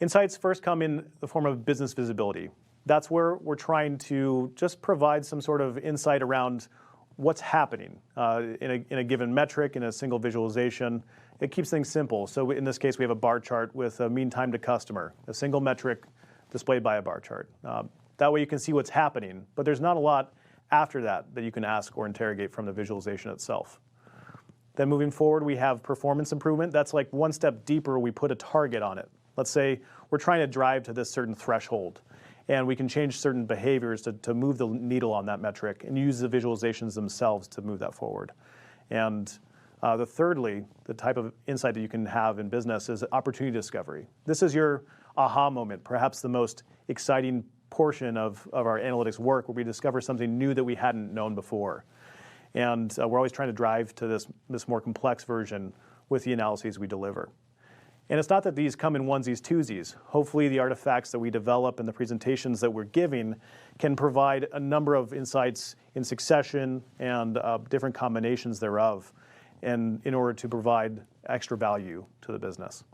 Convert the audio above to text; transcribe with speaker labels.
Speaker 1: Insights first come in the form of business visibility. That's where we're trying to just provide some sort of insight around what's happening in a given metric, in a single visualization. It keeps things simple. So in this case, we have a bar chart with a mean time to customer, a single metric displayed by a bar chart. That way you can see what's happening, but there's not a lot after that you can ask or interrogate from the visualization itself. Then moving forward, we have performance improvement. That's like one step deeper, we put a target on it. Let's say we're trying to drive to this certain threshold, and we can change certain behaviors to move the needle on that metric and use the visualizations themselves to move that forward. And thirdly, the type of insight that you can have in business is opportunity discovery. This is your aha moment, perhaps the most exciting portion of our analytics work, where we discover something new that we hadn't known before. And we're always trying to drive to this more complex version with the analyses we deliver. And it's not that these come in onesies, twosies. Hopefully the artifacts that we develop and the presentations that we're giving can provide a number of insights in succession and different combinations thereof, and in order to provide extra value to the business.